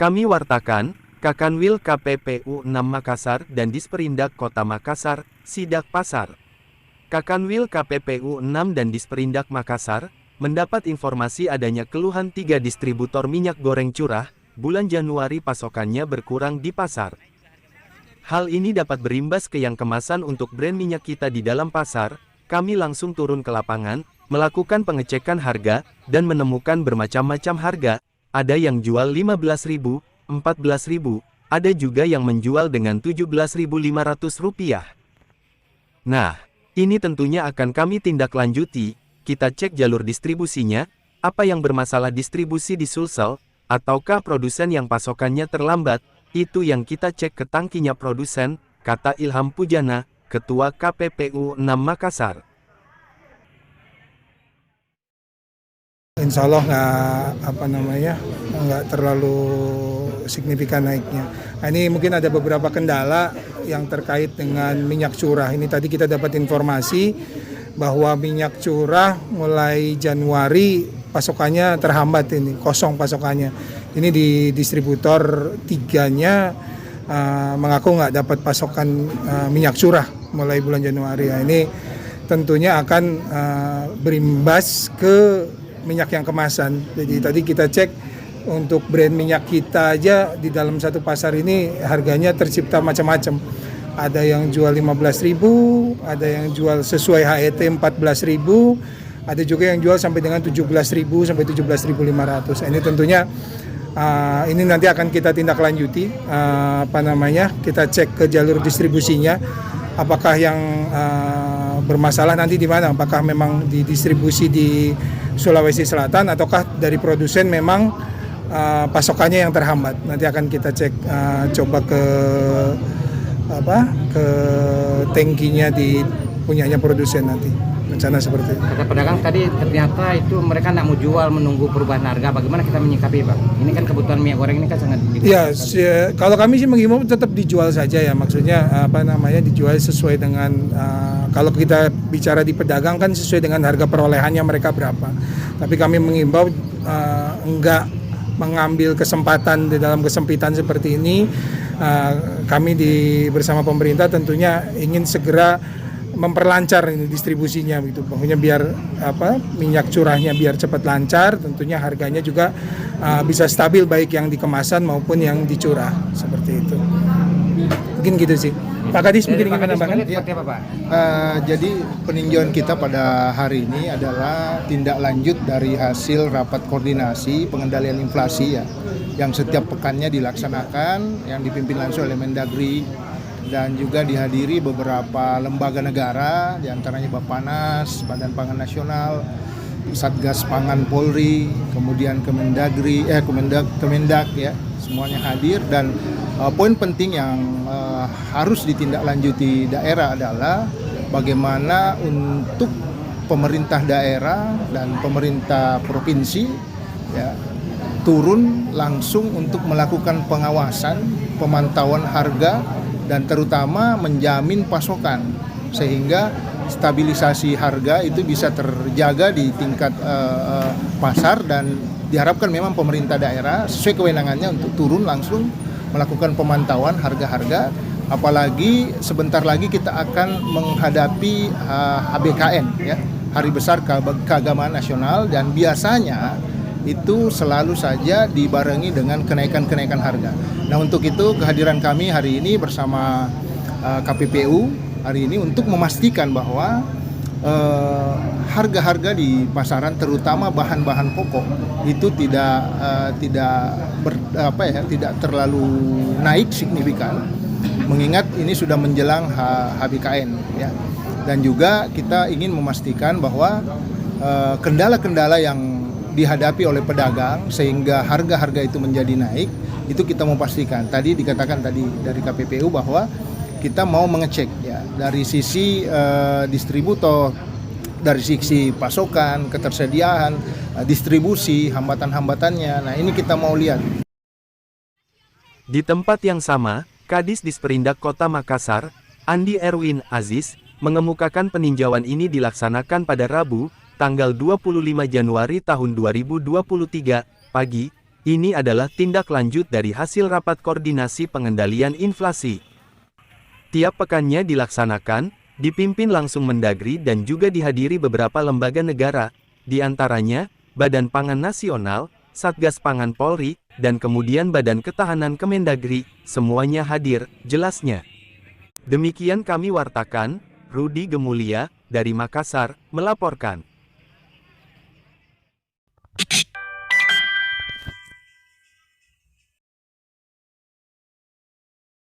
Kami wartakan, Kakanwil KPPU 6 Makassar dan Disperindak Kota Makassar, Sidak Pasar. Kakanwil KPPU 6 dan Disperindak Makassar, mendapat informasi adanya keluhan 3 distributor minyak goreng curah, bulan Januari pasokannya berkurang di pasar. Hal ini dapat berimbas ke yang kemasan untuk brand minyak kita di dalam pasar. Kami langsung turun ke lapangan, melakukan pengecekan harga, dan menemukan bermacam-macam harga. Ada yang jual 15.000, 14.000, ada juga yang menjual dengan Rp17.500. Nah, ini tentunya akan kami tindak lanjuti. Kita cek jalur distribusinya, apa yang bermasalah distribusi di Sulsel, ataukah produsen yang pasokannya terlambat, itu yang kita cek ke tangkinya produsen, kata Ilham Pujana, Ketua KPPU 6 Makassar. Insya Allah nggak terlalu signifikan naiknya. Nah, ini mungkin ada beberapa kendala yang terkait dengan minyak curah. Ini tadi kita dapat informasi bahwa minyak curah mulai Januari pasokannya terhambat, ini kosong pasokannya. Ini di distributor 3-nya mengaku nggak dapat pasokan minyak curah mulai bulan Januari. Nah, ini tentunya akan berimbas ke minyak yang kemasan. Jadi tadi kita cek untuk brand minyak kita aja di dalam satu pasar ini harganya tercipta macam-macam. Ada yang jual 15.000, ada yang jual sesuai HET 14.000, ada juga yang jual sampai dengan 17.000 sampai 17.500. Ini tentunya ini nanti akan kita tindak lanjuti, kita cek ke jalur distribusinya, apakah yang bermasalah nanti di mana, apakah memang didistribusi di Sulawesi Selatan ataukah dari produsen memang pasokannya yang terhambat. Nanti akan kita cek, coba ke tangkinya di punyanya produsen nanti. Rencana seperti itu. Kata pedagang tadi ternyata itu mereka tidak mau jual menunggu perubahan harga. Bagaimana kita menyikapi, Pak? Ini kan kebutuhan minyak goreng ini kan sangat ya, kalau kami sih menghimbau tetap dijual saja ya. Maksudnya dijual sesuai dengan kalau kita bicara di pedagang kan sesuai dengan harga perolehannya mereka berapa. Tapi kami menghimbau enggak mengambil kesempatan di dalam kesempitan seperti ini. Kami bersama pemerintah tentunya ingin segera memperlancar ini distribusinya gitu. Pokoknya biar minyak curahnya biar cepat lancar, tentunya harganya juga bisa stabil baik yang di kemasan maupun yang dicurah seperti itu. Mungkin gitu sih. Pak Kadis mungkin ingin menambahkan? Jadi peninjauan kita pada hari ini adalah tindak lanjut dari hasil rapat koordinasi pengendalian inflasi ya, yang setiap pekannya dilaksanakan, yang dipimpin langsung oleh Mendagri dan juga dihadiri beberapa lembaga negara, diantaranya Bappenas, Badan Pangan Nasional, Satgas Pangan Polri, kemudian Kemendak ya, semuanya hadir. Dan poin penting yang harus ditindaklanjuti daerah adalah bagaimana untuk pemerintah daerah dan pemerintah provinsi ya, turun langsung untuk melakukan pengawasan, pemantauan harga, dan terutama menjamin pasokan sehingga stabilisasi harga itu bisa terjaga di tingkat pasar. Dan diharapkan memang pemerintah daerah sesuai kewenangannya untuk turun langsung melakukan pemantauan harga-harga, apalagi sebentar lagi kita akan menghadapi HBKN ya, Hari Besar Keagamaan Nasional, dan biasanya itu selalu saja dibarengi dengan kenaikan harga. Nah, untuk itu kehadiran kami hari ini bersama KPPU hari ini untuk memastikan bahwa harga-harga di pasaran terutama bahan-bahan pokok itu tidak terlalu naik signifikan, mengingat ini sudah menjelang HBKN ya. Dan juga kita ingin memastikan bahwa kendala-kendala yang dihadapi oleh pedagang sehingga harga-harga itu menjadi naik, itu kita mau pastikan. Tadi dikatakan tadi dari KPPU bahwa kita mau mengecek ya dari sisi distributor, dari sisi pasokan, ketersediaan, distribusi, hambatan-hambatannya. Nah, ini kita mau lihat. Di tempat yang sama, Kadis Disperindak Kota Makassar, Andi Erwin Aziz, mengemukakan peninjauan ini dilaksanakan pada Rabu, tanggal 25 Januari tahun 2023, pagi, Ini adalah tindak lanjut dari hasil rapat koordinasi pengendalian inflasi. Tiap pekannya dilaksanakan, dipimpin langsung Mendagri dan juga dihadiri beberapa lembaga negara, di antaranya Badan Pangan Nasional, Satgas Pangan Polri, dan kemudian Badan Ketahanan Kemendagri, semuanya hadir, jelasnya. Demikian kami wartakan, Rudi Gemulia, dari Makassar, melaporkan.